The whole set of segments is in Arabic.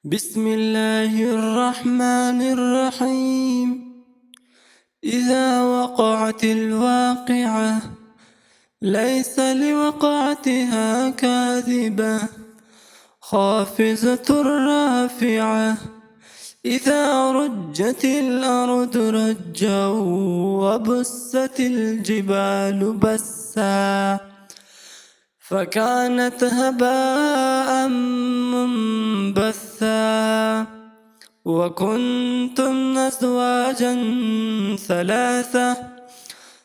بسم الله الرحمن الرحيم. إذا وقعت الواقعة ليس لوقعتها كاذبة خافضة رافعة. إذا رجت الأرض رجا وبست الجبال بسا فكانت هباء منبثا وكنتم أزواجا ثلاثة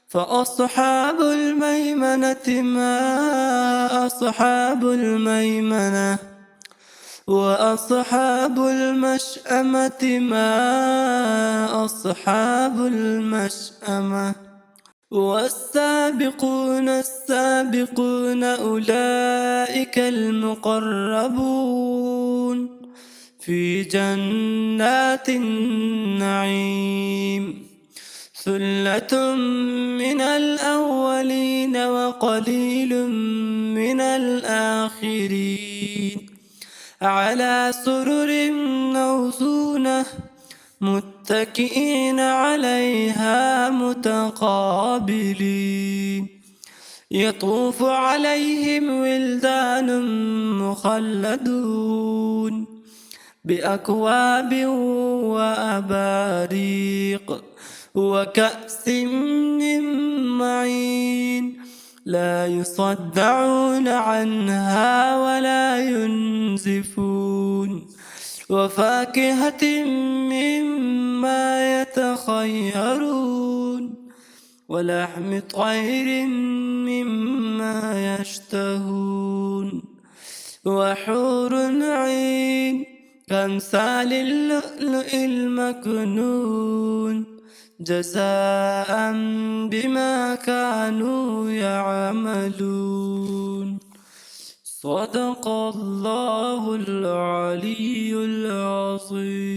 فأصحاب الميمنة ما أصحاب الميمنة وأصحاب المشأمة ما أصحاب المشأمة. والسابقون السابقون أولئك المقربون في جنات النعيم. ثلة من الأولين وقليل من الآخرين على سرر موزونة متكئين عليها متقابلين. يطوف عليهم ولدان مخلدون بأكواب وأباريق وكأس من معين لا يصدعون عنها ولا ينزفون. وفاكهة مما يتخيرون ولحم طير مما يشتهون. وحور عين كأمثال اللؤلؤ المكنون جزاء بما كانوا يعملون. صدق الله العلي العظيم.